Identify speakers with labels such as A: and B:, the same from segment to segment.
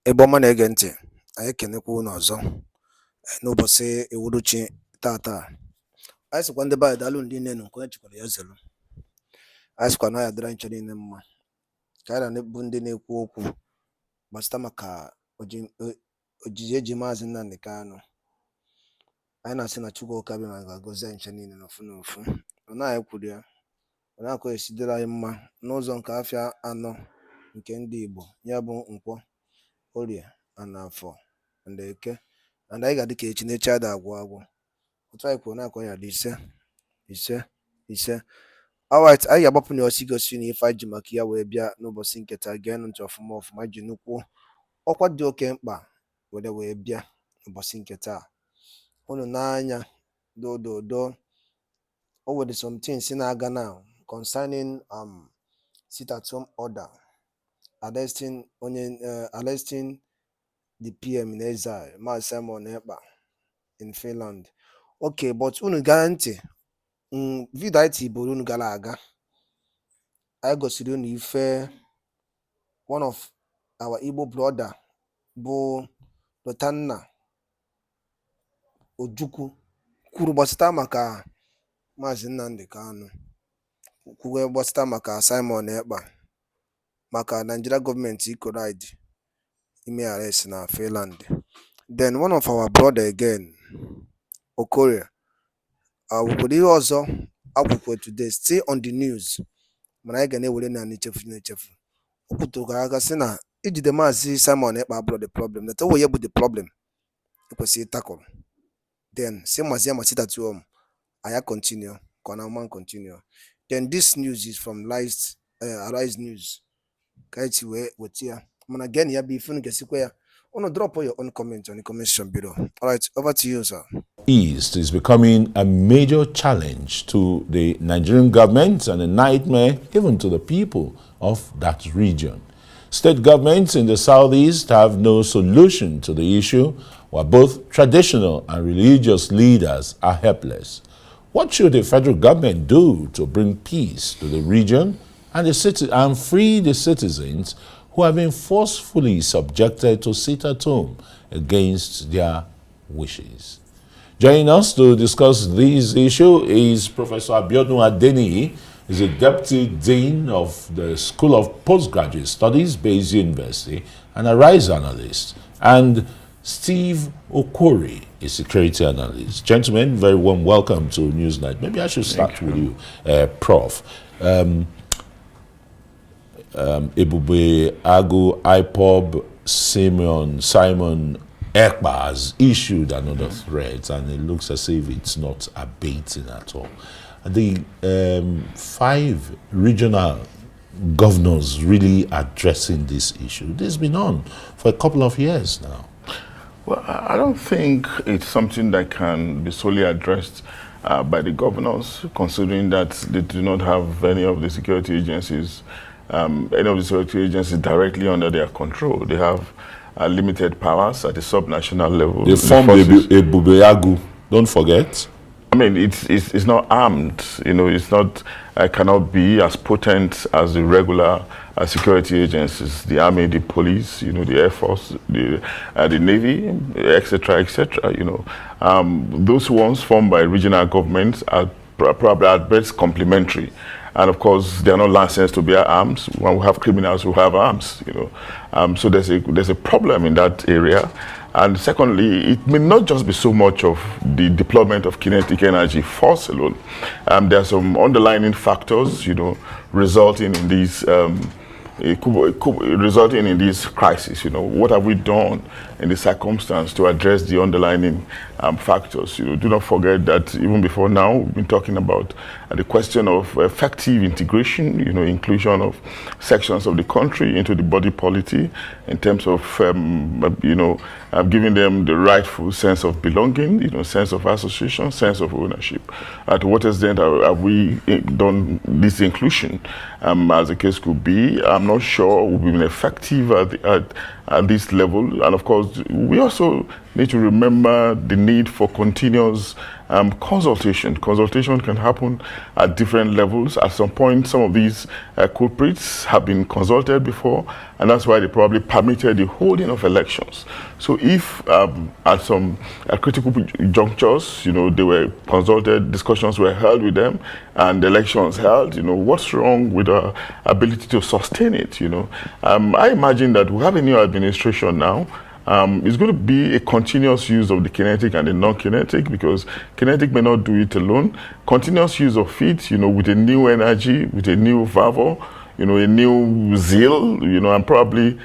A: Ebe ọma na-ege ntị, anyị ekenekwa unu ọzọ n'ụbọchị uhuruchi tata. Anyị sịkwa ndị be anyị daalụ ndị niile nke onye chikwara ya zelu. Anyị sịkwa na ya dịrị anyị nche niile mma, ka anyị na-bụ ndị na-ekwu okwu gbasịta maka ojiji eji Maazị Nnamdi Kanu. Anyị na-asị na Chukwu Okabịa ma ga-agọzi anyị nche niile n'ofu n'ofu. Ọ na-anyị kwuru ya, ọ na-akọ esidịrị anyị mma n'ụzọ nke afịa anọ nke ndị Igbo, ya bụ Nkwọ, Orie, and Afọ, and Eke, and I got the kitchen, each other agwụ. Otu anyị kwuru na-akọ ya dị ise. Alright, anyị ga-agbapụ na osi gosi na ife anyị ji maka ya wee bịa n'ụbọchị nketa gee ntị ọfụma ji nnukwu ọkwa dị oke mkpa wee bịa n'ụbọchị nketa. Unu n'anya do o were some things na-aga now concerning sit-at-home order arresting the PM in exile, Maazị Simon Ekpa in Finland. Okay, but unu gara ntị vidio anyị tiburu unu gara aga, anyị gosiri unu ife one of our Igbo brother bụ Lotanna Ojukwu kwuru gbasịta maka Maazị Nnamdi Kanu, kwuru gbasịta maka Simon Ekpa, maka Nigeria government ikoride ime arrest na Finland. Then one of our brother again, Okwori, ihe ọzọ akwụkwọ today, stay on the news, mana anyị ga na-ewere na n'echefu. O kwuturu aka sị na ijide Maazị Simon Ekpa abụrụ the problem, that owe ya bụ the problem ekwesịghị tackle. Then say Maazị ya sit-at home, aya continue, Konaman continue. Then this news is from Arise News. Kaiti with ya. Man again, ya be fun gesikwe. Drop your own comment on the comment section below. All right, over to you, sir.
B: East is becoming a major challenge to the Nigerian government and a nightmare even to the people of that region. State governments in the southeast have no solution to the issue, while both traditional and religious leaders are helpless. What should the federal government do to bring peace to the region and free the citizens who have been forcefully subjected to sit at home against their wishes? Joining us to discuss this issue is Professor Adeniyi. He's a Deputy Dean of the School of Postgraduate Studies, Bayes University, and a RISE analyst, and Steve Okwori, a security analyst. Gentlemen, very warm welcome to Newsnight. Maybe I should start with you, Prof. Ebube Agu IPOB Simon Ekpa has issued another threat, and it looks as if it's not abating at all. The 5 regional governors really addressing this issue. This has been on for a couple of years now.
C: Well, I don't think it's something that can be solely addressed by the governors, considering that they do not have any of the security agencies directly under their control. They have limited powers at the subnational level.
B: They formed a Bubeagu, don't forget.
C: I mean, it's not armed, it's not, cannot be as potent as the regular security agencies, the army, the police, the Air Force, the Navy, etc., those ones formed by regional governments are probably at best complementary. And of course, they are not licensed to bear arms. When we have criminals who have arms, so there's a problem in that area. And secondly, it may not just be so much of the deployment of kinetic energy force alone. There are some underlying factors, resulting in these crises. What have we done in the circumstance to address the underlying factors? Do not forget that even before now, we've been talking about the question of effective integration, inclusion of sections of the country into the body politic in terms of, giving them the rightful sense of belonging, sense of association, sense of ownership. To what extent have we done this inclusion, as the case could be? I'm not sure we've been effective at this level. And of course, we also need to remember the need for continuous consultation. Consultation can happen at different levels. At some point, some of these culprits have been consulted before, and that's why they probably permitted the holding of elections. So if at some critical junctures, they were consulted, discussions were held with them, and elections held, what's wrong with our ability to sustain it, I imagine that we have a new administration now. It's going to be a continuous use of the kinetic and the non-kinetic, because kinetic may not do it alone. Continuous use of it, with a new energy, with a new fervor, a new zeal, and probably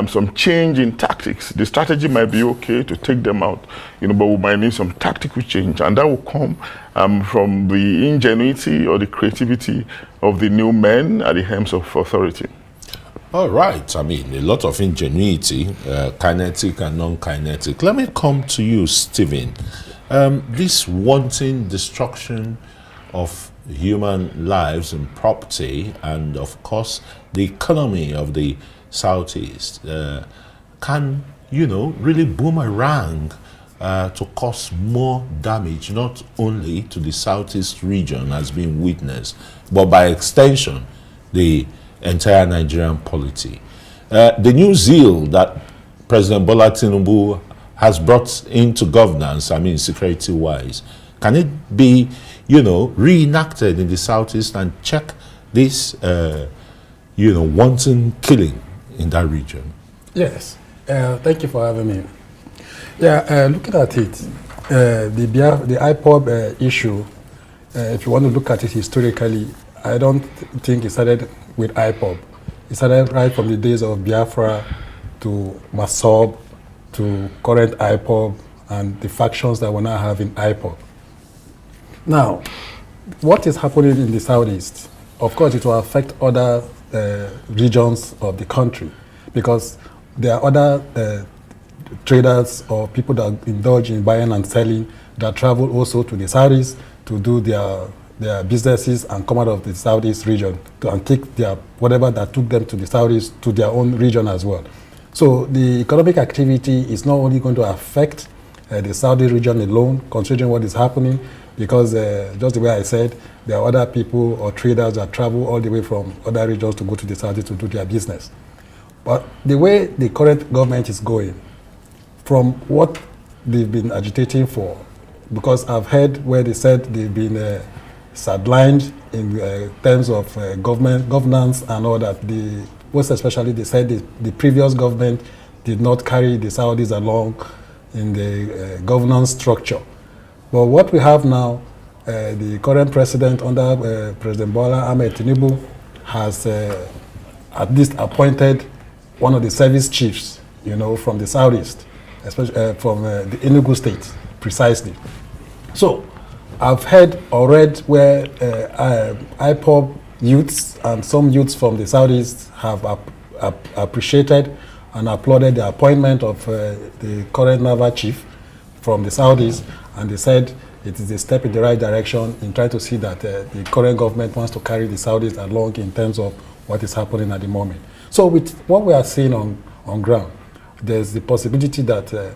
C: some change in tactics. The strategy might be okay to take them out, but we might need some tactical change, and that will come from the ingenuity or the creativity of the new men at the helms of authority.
B: All right. I mean, a lot of ingenuity, kinetic and non-kinetic. Let me come to you, Stephen. This wanton destruction of human lives and property, and of course, the economy of the Southeast, can, really boomerang to cause more damage, not only to the Southeast region as being witnessed, but by extension, the entire Nigerian polity. The new zeal that President Bola Tinubu has brought into governance, I mean security-wise, can it be, reenacted in the Southeast and check this, wanton killing in that region?
D: Yes. Thank you for having me. Yeah, looking at it, the IPOB issue, if you want to look at it historically, I don't think it started with IPOB. It started right from the days of Biafra to Masob to current IPOB and the factions that we now have in IPOB. Now, what is happening in the Southeast? Of course, it will affect other regions of the country, because there are other traders or people that indulge in buying and selling that travel also to the Southeast to do their businesses and come out of the Southeast region and take their whatever that took them to the Southeast to their own region as well. So the economic activity is not only going to affect the Saudi region alone, considering what is happening, because just the way I said, there are other people or traders that travel all the way from other regions to go to the Saudi to do their business. But the way the current government is going, from what they've been agitating for, because I've heard where they said they've been sidelined in terms of governance and all that. Most especially, they said the previous government did not carry the Saudis along in the governance structure. But what we have now, the current president under President Bola Ahmed Tinubu has at least appointed one of the service chiefs, from the Southeast, especially from the Enugu state, precisely. So I've heard or read where IPOB youths and some youths from the Southeast have appreciated and applauded the appointment of the current Naval chief from the Southeast, and they said it is a step in the right direction in trying to see that the current government wants to carry the Saudis along in terms of what is happening at the moment. So with what we are seeing on ground, there's the possibility that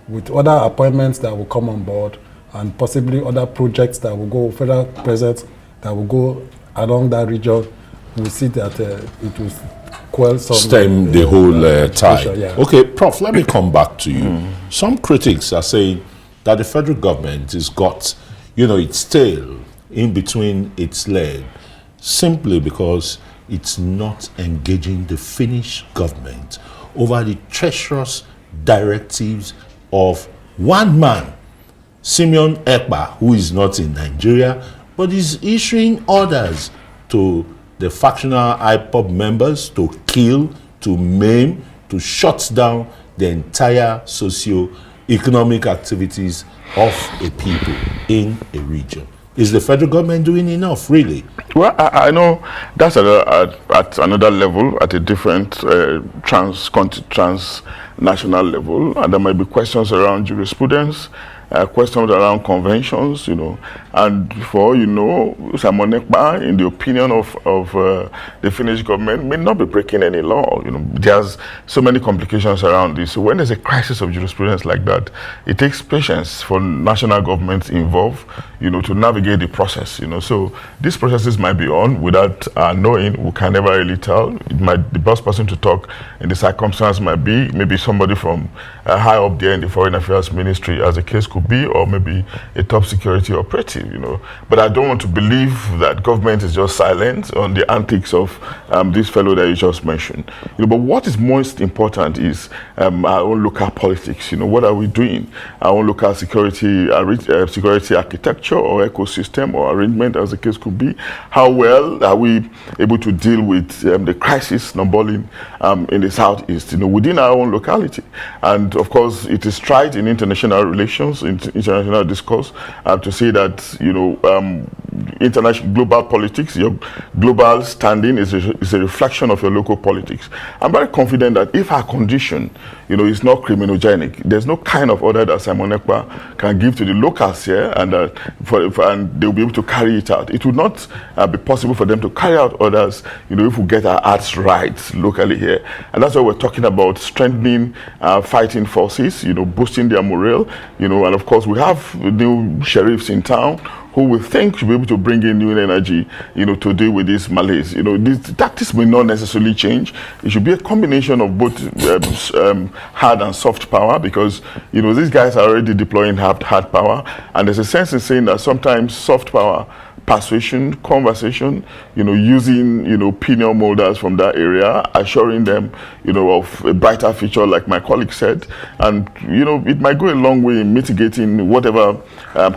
D: with other appointments that will come on board and possibly other projects that will go, federal presence that will go along that region, we'll see that it will quell some...
B: Stem the whole tide.
D: Yeah.
B: Okay, Prof, let me come back to you. Some critics are saying that the federal government has got, its tail in between its leg simply because it's not engaging the Finnish government over the treacherous directives of one man, Simeon Ekpa, who is not in Nigeria, but is issuing orders to the factional IPOB members to kill, to maim, to shut down the entire socio-economic activities of a people in a region. Is the federal government doing enough, really?
C: Well, I know that's at another level, at a different transnational level, and there might be questions around jurisprudence questions around conventions, and for all you know, Simon Ekpa, in the opinion of the Finnish government, may not be breaking any law. There's so many complications around this. So when there's a crisis of jurisprudence like that, it takes patience for national governments involved, to navigate the process. So these processes might be on without knowing. We can never really tell. The best person to talk in the circumstance might be maybe somebody from high up there in the Foreign Affairs Ministry, as the case could be, or maybe a top security operative. But I don't want to believe that government is just silent on the antics of this fellow that you just mentioned. But what is most important is our own local politics. What are we doing? Our own local security architecture or ecosystem or arrangement, as the case could be. How well are we able to deal with the crisis snowballing in the southeast, within our own locality? And of course, it is tried in international relations, international discourse, to say that international global politics, your global standing is a reflection of your local politics. I'm very confident that if our condition, is not criminogenic, there's no kind of order that Simon Ekpa can give to the locals here, and and they'll be able to carry it out. It would not be possible for them to carry out orders, if we get our acts right locally here. And that's why we're talking about strengthening fighting forces, boosting their morale, and of course we have new sheriffs in town who we think should be able to bring in new energy, to deal with this malaise. These tactics may not necessarily change. It should be a combination of both hard and soft power, because, these guys are already deploying hard power, and there's a sense in saying that sometimes soft power, persuasion, conversation, using, opinion molders from that area, assuring them, of a brighter future, like my colleague said. And, it might go a long way in mitigating whatever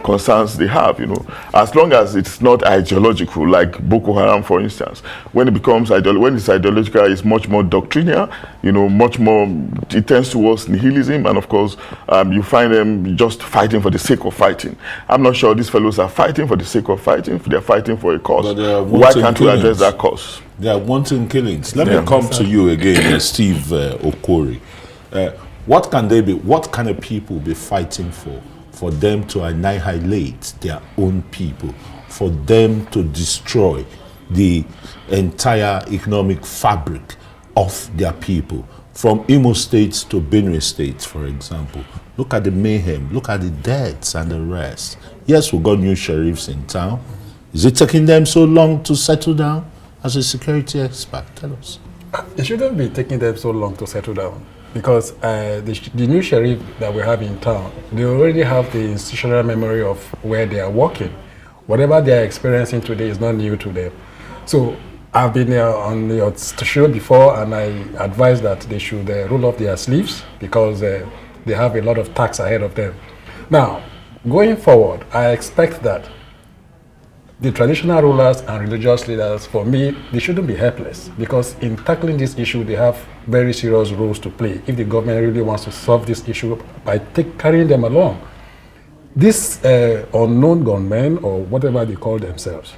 C: concerns they have, as long as it's not ideological, like Boko Haram, for instance. When it becomes when it's ideological, it's much more doctrinaire, much more, it tends towards nihilism, and of course, you find them just fighting for the sake of fighting. I'm not sure these fellows are fighting for the sake of fighting. They're fighting for a cause. Why can't we address that cause?
B: They are wanton killings. Let me come to you again, Steve Okwori. What can they be? What kind of people be fighting for them to annihilate their own people, for them to destroy the entire economic fabric of their people? From Imo State to Benue State, for example. Look at the mayhem, look at the deaths and the rest. Yes, we got new sheriffs in town. Is it taking them so long to settle down? As a security expert, tell us.
D: It shouldn't be taking them so long to settle down, because the new sheriff that we have in town, they already have the institutional memory of where they are working. Whatever they are experiencing today is not new to them. So I've been on your show before, and I advise that they should roll up their sleeves, because they have a lot of tasks ahead of them. Now, going forward, I expect that the traditional rulers and religious leaders, for me, they shouldn't be helpless, because in tackling this issue, they have very serious roles to play if the government really wants to solve this issue by carrying them along. These unknown gunmen, or whatever they call themselves,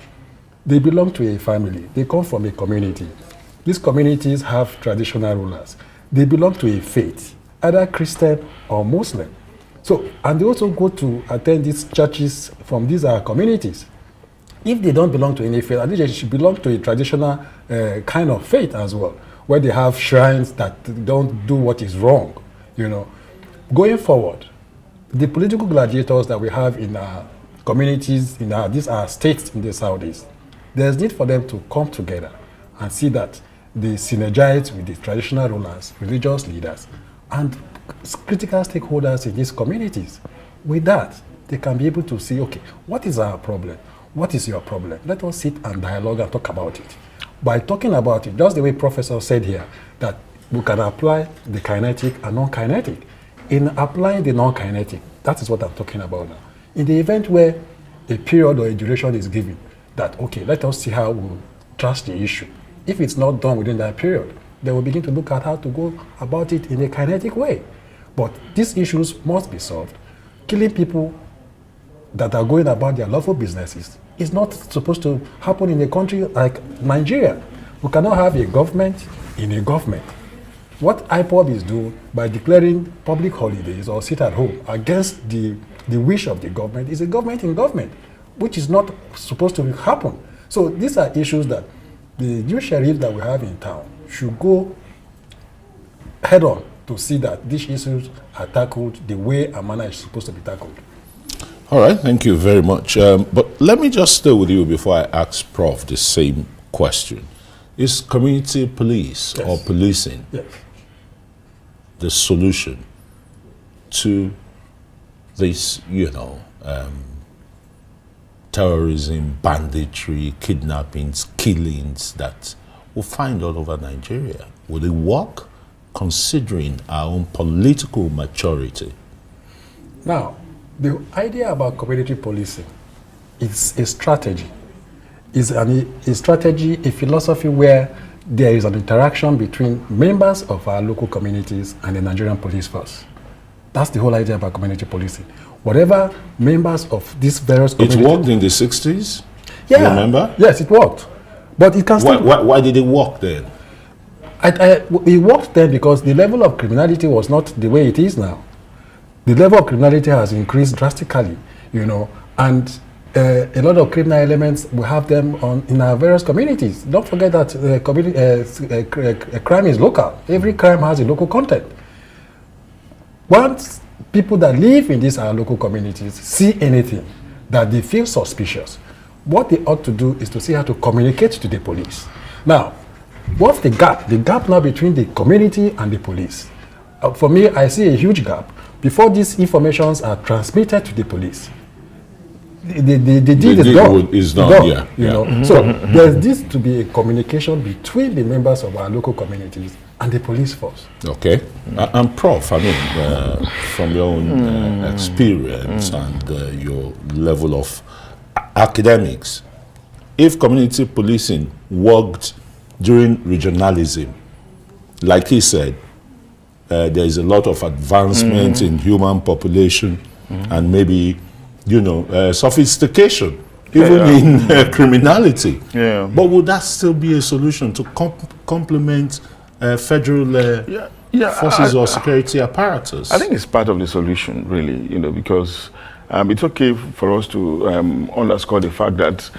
D: they belong to a family. They come from a community. These communities have traditional rulers. They belong to a faith, either Christian or Muslim. So, and they also go to attend these churches from these communities. If they don't belong to any faith, I think they should belong to a traditional kind of faith as well, where they have shrines that don't do what is wrong, Going forward, the political gladiators that we have in our communities, these are states in the Southeast, there's need for them to come together and see that they synergize with the traditional rulers, religious leaders, and critical stakeholders in these communities. With that, they can be able to see, okay, what is our problem? What is your problem? Let us sit and dialogue and talk about it. By talking about it, just the way Professor said here, that we can apply the kinetic and non-kinetic. In applying the non-kinetic, that is what I'm talking about now. In the event where a period or a duration is given, that, okay, let us see how we'll trust the issue. If it's not done within that period, then we'll begin to look at how to go about it in a kinetic way. But these issues must be solved. Killing people that are going about their lawful businesses is not supposed to happen in a country like Nigeria. We cannot have a government in a government. what IPOB is doing by declaring public holidays or sit at home against the wish of the government is a government in government, which is not supposed to happen. So these are issues that the new sheriff that we have in town should go head on to see that these issues are tackled the way a manner is supposed to be tackled.
B: All right, thank you very much. But let me just stay with you before I ask Prof the same question. Is community police or policing the solution to this, terrorism, banditry, kidnappings, killings that we find all over Nigeria? Will it work, considering our own political maturity?
D: Now, the idea about community policing is a strategy. Is a strategy, a philosophy where there is an interaction between members of our local communities and the Nigerian police force. That's the whole idea about community policing. Whatever members of these various communities...
B: It worked in the 60s?
D: Yeah.
B: You remember?
D: Yes, it worked. But it can still...
B: Why did it work then?
D: It worked then because the level of criminality was not the way it is now. The level of criminality has increased drastically, and a lot of criminal elements, we have them in our various communities. Don't forget that crime is local. Every crime has a local content. Once people that live in these our local communities see anything that they feel suspicious, what they ought to do is to see how to communicate to the police. Now, what's the gap? The gap now between the community and the police. For me, I see a huge gap. Before these informations are transmitted to the police, the deed is done. So there's this to be a communication between the members of our local communities and the police force.
B: Okay. And Prof, from your own experience and your level of academics, if community policing worked during regionalism, like he said, there is a lot of advancement in human population and maybe, sophistication, even in criminality. Yeah. But would that still be a solution to complement federal forces or security apparatus?
C: I think it's part of the solution, really, because it's okay for us to underscore the fact that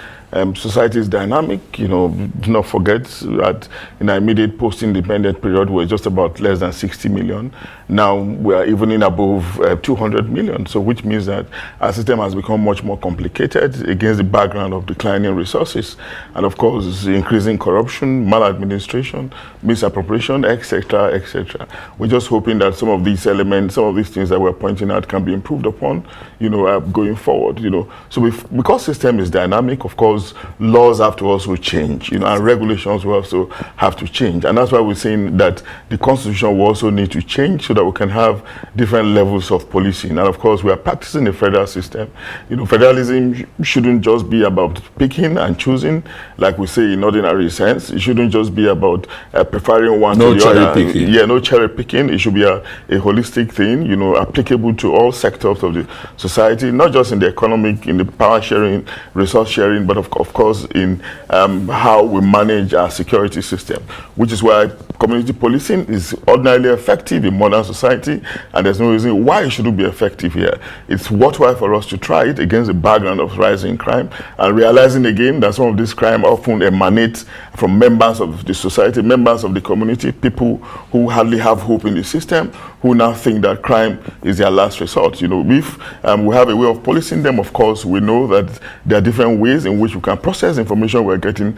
C: society is dynamic. Do not forget that in our immediate post-independent period, we're just about less than 60 million. Now we are even in above 200 million. So which means that our system has become much more complicated against the background of declining resources. And of course, increasing corruption, maladministration, misappropriation, etc., etc. We're just hoping that some of these elements, some of these things that we're pointing out can be improved upon, going forward, So because system is dynamic, of course, laws have to also change, and regulations will also have to change. And that's why we're saying that the Constitution will also need to change so that we can have different levels of policing. And of course, we are practicing the federal system. Federalism shouldn't just be about picking and choosing, like we say in ordinary sense. It shouldn't just be about preferring one to the other.
B: Picking.
C: Yeah, no cherry picking. It should be a holistic thing, applicable to all sectors of the society, not just in the economic, in the power sharing, resource sharing, but of course in how we manage our security system, which is why community policing is ordinarily effective in modern society, and there's no reason why it shouldn't be effective here. It's worthwhile for us to try it against the background of rising crime, and realizing again that some of this crime often emanates from members of the society, members of the community, people who hardly have hope in the system, who now think that crime is their last resort. If we have a way of policing them, of course, we know that there are different ways in which we can process information we're getting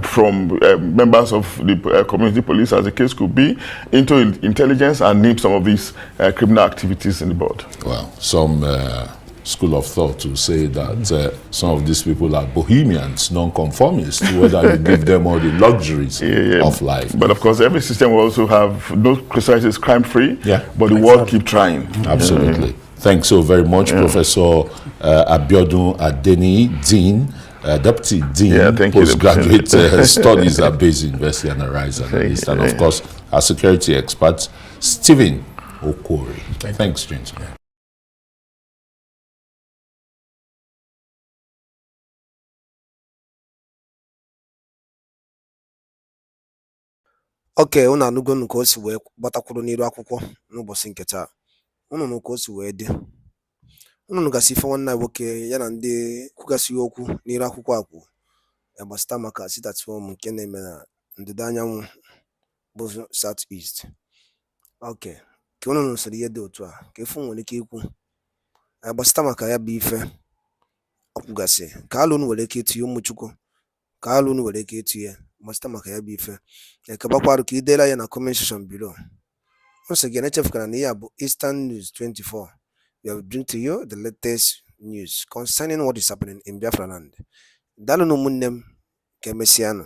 C: from members of the community police, as the case could be, into intelligence and nip some of these criminal activities in the bud.
B: Well, some school of thought will say that some of these people are bohemians, non-conformists, whether you give them all the luxuries of life.
C: But of course, every system will also have no society is crime-free, but the world keep trying.
B: Absolutely. Thanks so very much, Professor Abiodun Adeniyi, Dean, Deputy Dean, Postgraduate Studies at Base University and a Rise Analyst, and of course, our security expert, Stephen Okwori. Thanks, gentlemen.
A: Okay, unu anụgonu ka o si wee gbatakwuru n'iru akwụkwọ n'ụbọchị nke taa. Unu nụ ka o si wee dị. Unu nụgasị ife nwanne anyị nwoke ya na ndị kwugasị okwu n'iru akwụkwọ a kwuru gbasịta maka sit at home nke na-eme na ndịda anyanwụ bụ South East. Okay, ka unu nụsịrị ihe dị otu a ka efu nwere ike ikwu gbasịta maka ya bụ ife ọ kwugasị ka alụ unu nwere ike itinye ụmụchukwu ka alụ unu nwere ike itinye gbasịta maka ya bụ ife ekebakwarụ ka ideela ya na comment section below. Once again, echefukana na ihe a bụ Eastern News 24. We will bring to you the latest news concerning what is happening in Biafra land. Daalụ ụmụnne m, ka emesịanụ.